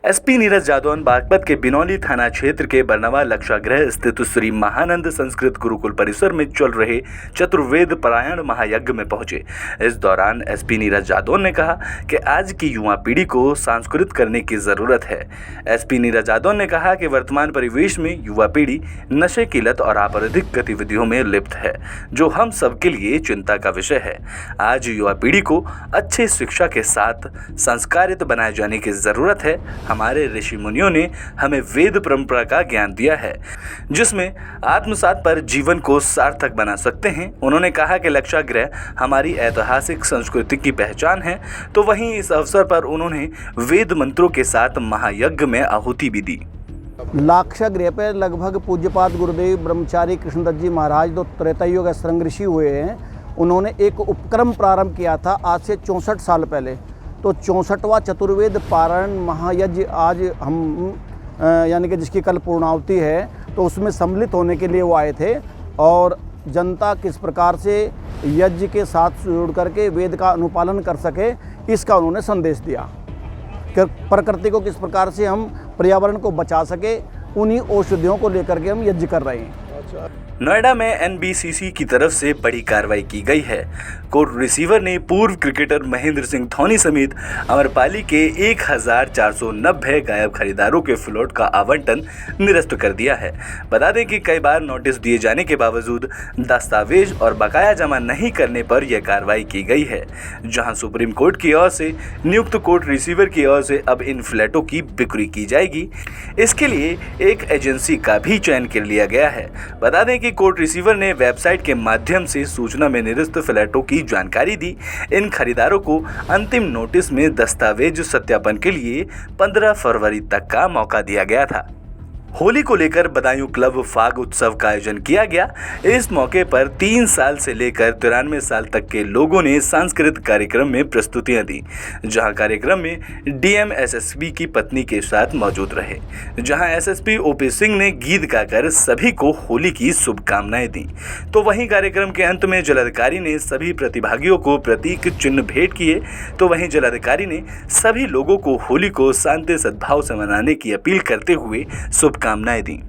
SP Neeraj Yadav Baghpat के बिनौली थाना क्षेत्र के बरनवा लक्षागृह स्थित श्री महानंद संस्कृत गुरुकुल परिसर में चल रहे चतुर्वेद पारायण महायज्ञ में पहुंचे। इस दौरान एसपी नीरज यादव ने कहा कि आज की युवा पीढ़ी को संस्कृत करने की जरूरत है। एसपी नीरज यादव ने कहा कि वर्तमान परिवेश में युवा पीढ़ी नशे की लत और आपराधिक गतिविधियों में लिप्त है, जो हम सबके लिए चिंता का विषय है। आज युवा पीढ़ी को अच्छी शिक्षा के साथ संस्कारित बनाए जाने की जरूरत है। हमारे ऋषि मुनियों ने हमें वेद परंपरा का ज्ञान दिया है, जिसमें आत्मसात पर जीवन को सार्थक बना सकते हैं। उन्होंने कहा कि लक्षागृह हमारी ऐतिहासिक संस्कृति की पहचान है। तो वहीं इस अवसर पर उन्होंने वेद मंत्रों के साथ महायज्ञ में आहुति भी दी। लाक्षागृह पर लगभग पूज्यपाद गुरुदेव ब्रह्मचारी कृष्णदत्त जी महाराज जो त्रेतायुग श्रृंग ऋषि हुए हैं, उन्होंने एक उपक्रम प्रारंभ किया था आज से 64 साल पहले। तो 64वां चतुर्वेद पारायण महायज्ञ आज हम यानी कि जिसकी कल पूर्णाहुति है, तो उसमें सम्मिलित होने के लिए वो आए थे और जनता किस प्रकार से यज्ञ के साथ जुड़ करके वेद का अनुपालन कर सके, इसका उन्होंने संदेश दिया। प्रकृति को किस प्रकार से हम पर्यावरण को बचा सके, उन्हीं औषधियों को लेकर के हम यज्ञ कर रहे हैं। नोएडा में एनबीसीसी की तरफ से बड़ी कार्रवाई की गई है। कोर्ट रिसीवर ने पूर्व क्रिकेटर महेंद्र सिंह धोनी समेत अमरपाली के 1490 गायब खरीदारों के फ्लॉट का आवंटन निरस्त कर दिया है। बता दें कि कई बार नोटिस दिए जाने के बावजूद दस्तावेज और बकाया जमा नहीं करने पर यह कार्रवाई की गई है, जहां सुप्रीम कोर्ट की ओर से नियुक्त कोर्ट रिसीवर की ओर से अब इन फ्लैटों की बिक्री की जाएगी। इसके लिए एक एजेंसी का भी चयन कर लिया गया है। बता दें कि कोर्ट रिसीवर ने वेबसाइट के माध्यम से सूचना में निरस्त फ्लैटों की जानकारी दी। इन खरीदारों को अंतिम नोटिस में दस्तावेज सत्यापन के लिए 15 फरवरी तक का मौका दिया गया था। होली को लेकर बदायूं क्लब फाग उत्सव का आयोजन किया गया। इस मौके पर 3 साल से लेकर 93 साल तक के लोगों ने सांस्कृतिक कार्यक्रम में प्रस्तुतियां दी, जहां कार्यक्रम में डीएम एसएसपी की पत्नी के साथ मौजूद रहे, जहां एसएसपी ओपी सिंह ने गीत गाकर सभी को होली की शुभकामनाएं दी। तो वहीं कार्यक्रम के अंत में जिलाधिकारी ने सभी प्रतिभागियों को प्रतीक चिन्ह भेंट किए। तो वहीं जिलाधिकारी ने सभी लोगों को होली को शांति सद्भाव से मनाने की अपील करते हुए शुभकामनाएं दी।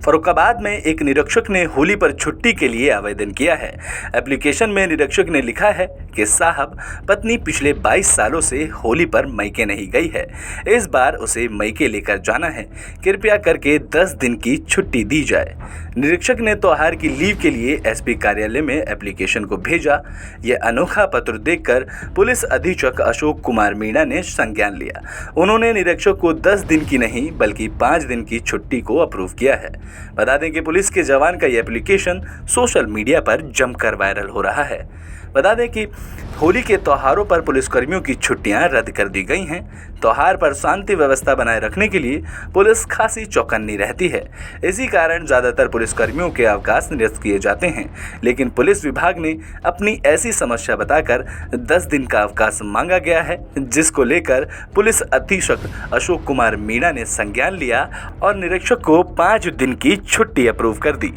फर्रुखाबाद में एक निरीक्षक ने होली पर छुट्टी के लिए आवेदन किया है। एप्लीकेशन में निरीक्षक ने लिखा है कि साहब, पत्नी पिछले 22 सालों से होली पर मैके नहीं गई है, इस बार उसे मैके लेकर जाना है, कृपया करके 10 दिन की छुट्टी दी जाए। निरीक्षक ने त्योहार की लीव के लिए एसपी कार्यालय में एप्लीकेशन को भेजा। यह अनोखा पत्र देखकर पुलिस अधीक्षक अशोक कुमार मीणा ने संज्ञान लिया। उन्होंने निरीक्षक को 10 दिन की नहीं बल्कि 5 दिन की छुट्टी को अप्रूव किया है। बता दें कि पुलिस के जवान का यह एप्लीकेशन सोशल मीडिया पर जमकर वायरल हो रहा है। बता दें कि होली के त्योहारों पर पुलिसकर्मियों की छुट्टियां रद्द कर दी गई हैं। त्योहार पर शांति व्यवस्था बनाए रखने के लिए पुलिस खासी चौकन्नी रहती है। इसी कारण ज़्यादातर पुलिसकर्मियों के अवकाश निरस्त किए जाते हैं, लेकिन पुलिस विभाग ने अपनी ऐसी समस्या बताकर 10 दिन का अवकाश मांगा गया है, जिसको लेकर पुलिस अधीक्षक अशोक कुमार मीणा ने संज्ञान लिया और निरीक्षक को 5 दिन की छुट्टी अप्रूव कर दी।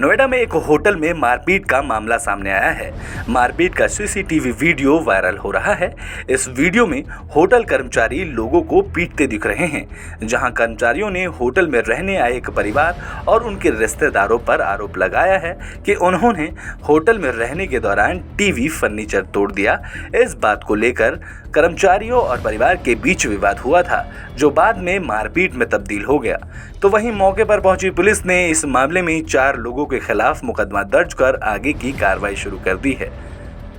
नोएडा में एक होटल में मारपीट का मामला सामने आया है। मारपीट का सीसीटीवी वीडियो वायरल हो रहा है। इस वीडियो में होटल कर्मचारी लोगों को पीटते दिख रहे हैं, जहां कर्मचारियों ने होटल में रहने आए एक परिवार और उनके रिश्तेदारों पर आरोप लगाया है कि उन्होंने होटल में रहने के दौरान टीवी फर्नीचर तोड़ दिया। इस बात को लेकर कर्मचारियों और परिवार के बीच विवाद हुआ था, जो बाद में मारपीट में तब्दील हो गया। तो वहीं मौके पर पहुंची पुलिस ने इस मामले में 4 लोगों के खिलाफ मुकदमा दर्ज कर आगे की कार्रवाई शुरू कर दी है।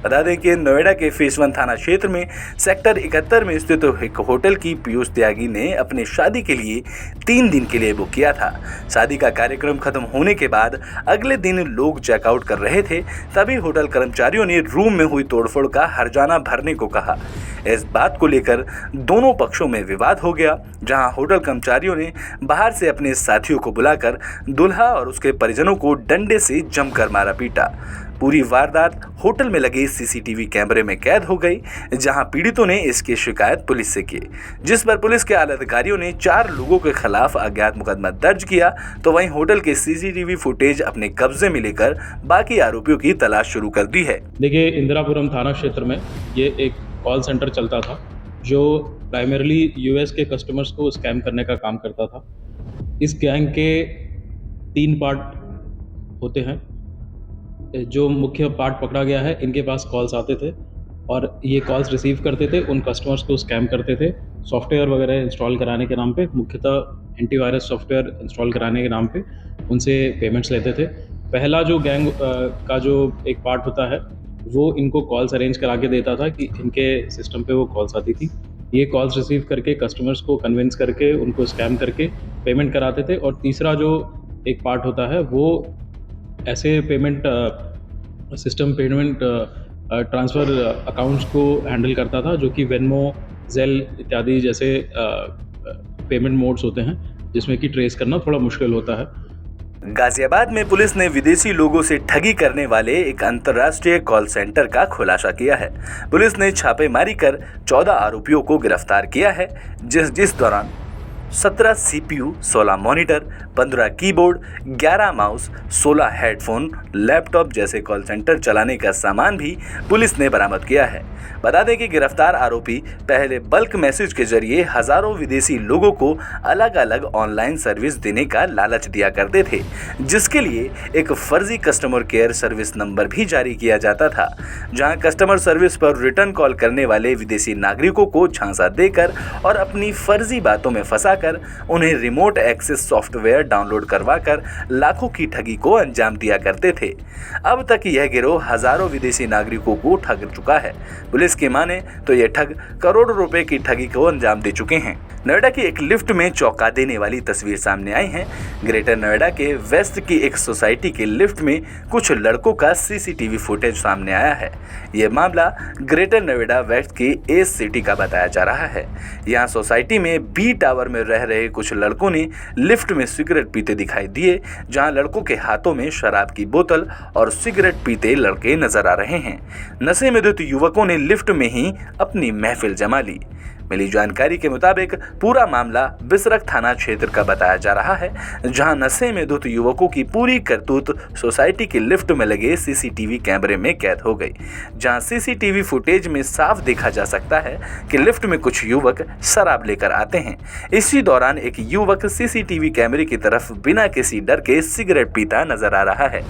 बता दें कि नोएडा के फेस 1 थाना क्षेत्र में सेक्टर 71 में स्थित एक होटल की पीयूष त्यागी ने अपनी शादी के लिए 3 दिन के लिए बुक किया था। शादी का कार्यक्रम खत्म होने के बाद अगले दिन लोग चेकआउट कर रहे थे, तभी होटल कर्मचारियों ने रूम में हुई तोड़फोड़ का हर्जाना भरने को कहा। इस बात को लेकर दोनों पक्षों में विवाद हो गया, जहां होटल कर्मचारियों ने बाहर से अपने साथियों को बुलाकर दुल्हा और उसके परिजनों को डंडे से जमकर मारा पीटा। पूरी वारदात होटल में लगे सीसीटीवी कैमरे में कैद हो गई, जहां पीड़ितों ने इसकी शिकायत पुलिस से की, जिस पर पुलिस के आला अधिकारियों ने 4 लोगों के खिलाफ अज्ञात मुकदमा दर्ज किया। तो वहीं होटल के सीसीटीवी फुटेज अपने कब्जे में लेकर बाकी आरोपियों की तलाश शुरू कर दी है। देखिए, इंदिरापुरम थाना क्षेत्र में ये एक कॉल सेंटर चलता था जो प्राइमरली यूएस के कस्टमर्स को स्कैम करने का काम करता था। इस गैंग के 3 पार्ट होते हैं। जो मुख्य पार्ट पकड़ा गया है, इनके पास कॉल्स आते थे और ये कॉल्स रिसीव करते थे, उन कस्टमर्स को स्कैम करते थे सॉफ्टवेयर वगैरह इंस्टॉल कराने के नाम पे, मुख्यतः एंटीवायरस सॉफ्टवेयर इंस्टॉल कराने के नाम पे उनसे पेमेंट्स लेते थे। पहला जो गैंग का जो एक पार्ट होता है, वो इनको कॉल्स अरेंज करा के देता था कि इनके सिस्टम पे वो कॉल्स आती थी। ये कॉल्स रिसीव करके कस्टमर्स को कन्विंस करके उनको स्कैम करके पेमेंट कराते थे। और तीसरा जो एक पार्ट होता है, वो ऐसे payment system payment transfer accounts को हैंडल करता था, जो कि वेनमो, ज़ेल इत्यादि जैसे पेमेंट मोड्स होते हैं, जिसमें कि ट्रेस करना थोड़ा मुश्किल होता है। गाजियाबाद में पुलिस ने विदेशी लोगों से ठगी करने वाले एक अंतर्राष्ट्रीय कॉल सेंटर का खुलासा किया है। पुलिस ने छापेमारी कर 14 आरोपियों को गिरफ्तार किया है, जिस दौरान 17 CPU, 16 monitor, 15 keyboard, 11 mouse, 16 headphone, laptop जैसे कॉल सेंटर चलाने का सामान भी पुलिस ने बरामद किया है। बता दें कि गिरफ्तार आरोपी पहले बल्क मैसेज के जरिए हजारों विदेशी लोगों को अलग अलग ऑनलाइन सर्विस देने का लालच दिया करते थे, जिसके लिए एक फर्जी कस्टमर केयर सर्विस नंबर भी जारी किया जाता था, जहां कस्टमर सर्विस पर रिटर्न कॉल करने वाले विदेशी नागरिकों को झांसा देकर और अपनी फर्जी बातों में फंसाकर उन्हें रिमोट एक्सेस सॉफ्टवेयर डाउनलोड करवाकर लाखों की ठगी को अंजाम दिया करते थे। अब तक यह गिरोह हजारों विदेशी नागरिकों को ठग चुका है। पुलिस की माने तो ये ठग करोड़ों रुपए की ठगी को अंजाम दे चुके हैं। नोएडा की एक लिफ्ट में चौंका देने वाली तस्वीर सामने आई है। ग्रेटर नोएडा के वेस्ट की एक सोसाइटी के लिफ्ट में कुछ लड़कों का सीसीटीवी फुटेज सामने आया है। यह मामला ग्रेटर नोएडा वेस्ट की एस सिटी का बताया जा रहा है। यहाँ सोसाइटी में बी टावर में रह रहे कुछ लड़कों ने लिफ्ट में सिगरेट पीते दिखाई दिए, जहाँ लड़कों के हाथों में शराब की बोतल और सिगरेट पीते लड़के नजर आ रहे हैं। नशे में धुत युवकों ने लिफ्ट में ही अपनी महफिल जमा ली। मिली जानकारी के मुताबिक पूरा मामला बिसरख थाना क्षेत्र का बताया जा रहा है, जहां नशे में धुत युवकों की पूरी करतूत सोसाइटी के लिफ्ट में लगे सीसीटीवी कैमरे में कैद हो गई, जहां सीसीटीवी फुटेज में साफ देखा जा सकता है कि लिफ्ट में कुछ युवक शराब लेकर आते हैं। इसी दौरान एक युवक सीसीटीवी कैमरे की तरफ बिना किसी डर के सिगरेट पीता नजर आ रहा है।